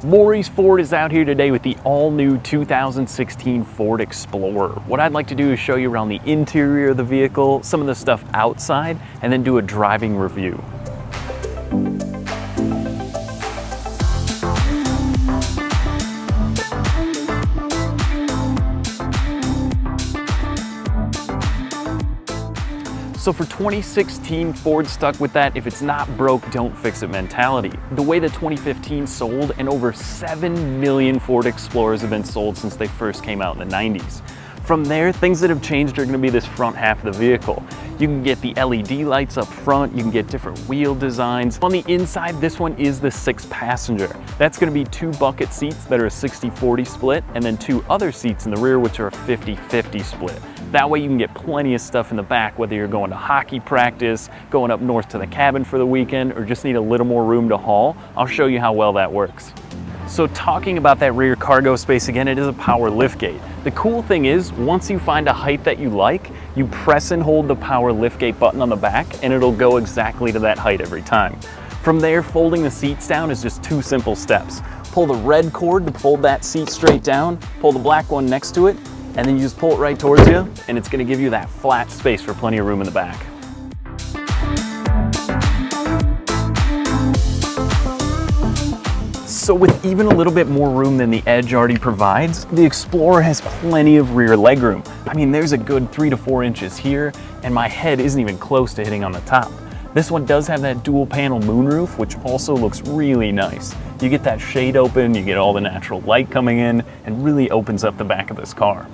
Morrie's Ford is out here today with the all-new 2016 Ford Explorer. What I'd like to do is show you around the interior of the vehicle, some of the stuff outside, and then do a driving review. So for 2016, Ford stuck with that if it's not broke, don't fix it mentality. The way the 2015 sold, and over 7 million Ford Explorers have been sold since they first came out in the 90s. From there, things that have changed are gonna be this front half of the vehicle. You can get the LED lights up front, you can get different wheel designs. On the inside, this one is the 6-passenger. That's gonna be 2 bucket seats that are a 60-40 split, and then 2 other seats in the rear, which are a 50-50 split. That way you can get plenty of stuff in the back, whether you're going to hockey practice, going up north to the cabin for the weekend, or just need a little more room to haul. I'll show you how well that works. So talking about that rear cargo space again, it is a power liftgate. The cool thing is, once you find a height that you like, you press and hold the power liftgate button on the back and it'll go exactly to that height every time. From there, folding the seats down is just 2 simple steps. Pull the red cord to fold that seat straight down, pull the black one next to it, and then you just pull it right towards you, and it's gonna give you that flat space for plenty of room in the back. So with even a little bit more room than the Edge already provides, the Explorer has plenty of rear legroom. I mean, there's a good 3 to 4 inches here, and my head isn't even close to hitting on the top. This one does have that dual panel moonroof, which also looks really nice. You get that shade open, you get all the natural light coming in, and really opens up the back of this car.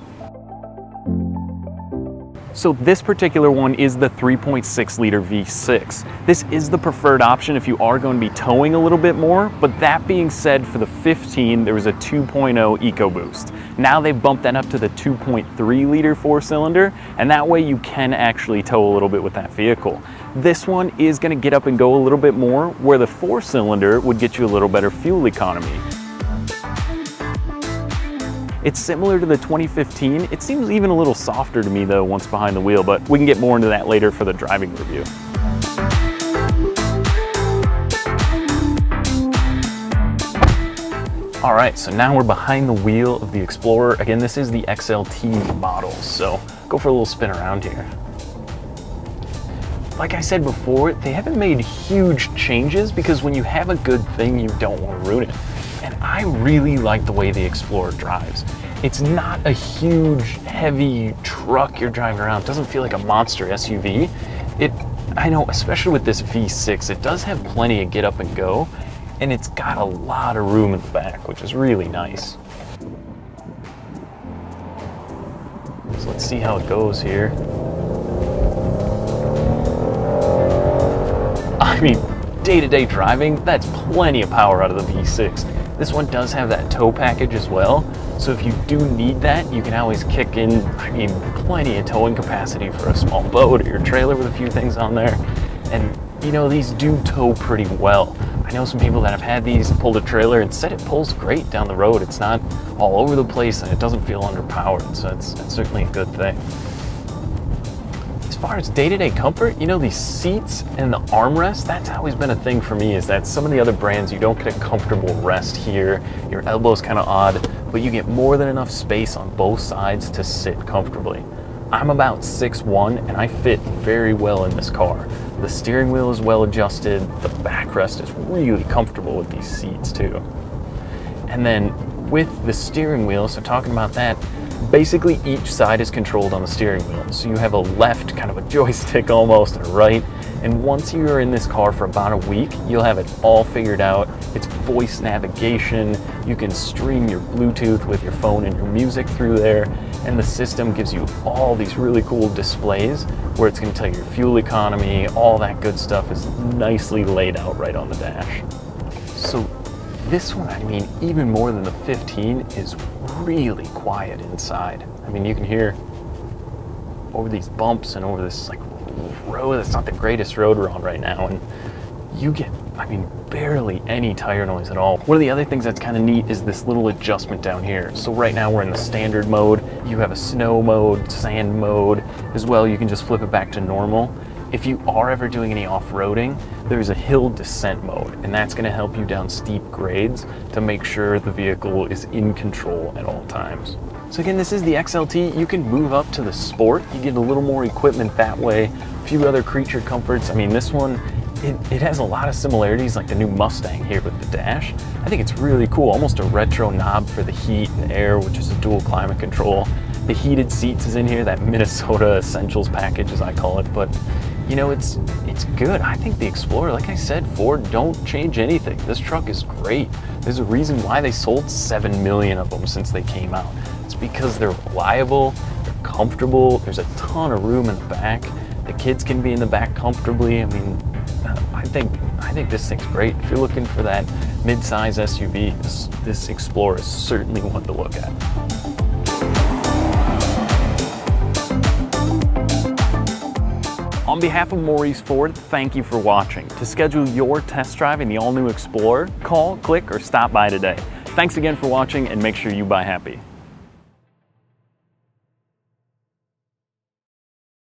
So this particular one is the 3.6 liter V6. This is the preferred option if you are going to be towing a little bit more, but that being said, for the 15, there was a 2.0 EcoBoost. Now they've bumped that up to the 2.3 liter 4-cylinder, and that way you can actually tow a little bit with that vehicle. This one is gonna get up and go a little bit more, where the 4-cylinder would get you a little better fuel economy. It's similar to the 2015. It seems even a little softer to me though once behind the wheel, but we can get more into that later for the driving review. All right, so now we're behind the wheel of the Explorer. Again, this is the XLT model, so go for a little spin around here. Like I said before, they haven't made huge changes because when you have a good thing, you don't want to ruin it. And I really like the way the Explorer drives. It's not a huge, heavy truck you're driving around. It doesn't feel like a monster SUV. I know, especially with this V6, it does have plenty of get up and go, and it's got a lot of room in the back, which is really nice. So let's see how it goes here. I mean, day-to-day driving, that's plenty of power out of the V6. This one does have that tow package as well, so if you do need that, you can always kick in, I mean, plenty of towing capacity for a small boat or your trailer with a few things on there. And you know, these do tow pretty well. I know some people that have had these, pulled a trailer, and said it pulls great down the road. It's not all over the place and it doesn't feel underpowered, so it's certainly a good thing. As far as day-to-day comfort, you know, these seats and the armrest, that's always been a thing for me, is that some of the other brands, you don't get a comfortable rest here. Your elbow's kind of odd, but you get more than enough space on both sides to sit comfortably. I'm about 6'1", and I fit very well in this car. The steering wheel is well adjusted. The backrest is really comfortable with these seats too. And then with the steering wheel, so talking about that, basically each side is controlled on the steering wheel. So you have a left, kind of a joystick almost, and a right. And once you're in this car for about a week, you'll have it all figured out. It's voice navigation. You can stream your Bluetooth with your phone and your music through there. And the system gives you all these really cool displays where it's going to tell you your fuel economy, all that good stuff is nicely laid out right on the dash. So this one, I mean, even more than the 15, is really quiet inside. I mean, you can hear over these bumps and over this like road that's not the greatest road we're on right now, and you get, I mean, barely any tire noise at all. One of the other things that's kind of neat is this little adjustment down here. So right now we're in the standard mode. You have a snow mode, sand mode as well. You can just flip it back to normal. If you are ever doing any off-roading, there's a hill descent mode, and that's gonna help you down steep grades to make sure the vehicle is in control at all times. So again, this is the XLT. You can move up to the Sport. You get a little more equipment that way, a few other creature comforts. I mean, this one, it has a lot of similarities like the new Mustang here with the dash. I think it's really cool, almost a retro knob for the heat and air, which is a dual climate control. The heated seats is in here, that Minnesota Essentials package as I call it, but you know, it's good. I think the Explorer, like I said, Ford, don't change anything. This truck is great. There's a reason why they sold 7 million of them since they came out. It's because they're reliable, they're comfortable, there's a ton of room in the back. The kids can be in the back comfortably. I mean, I think this thing's great. If you're looking for that mid-size SUV, this Explorer is certainly one to look at. On behalf of Morrie's Ford, thank you for watching. To schedule your test drive in the all-new Explorer, call, click, or stop by today. Thanks again for watching, and make sure you buy happy.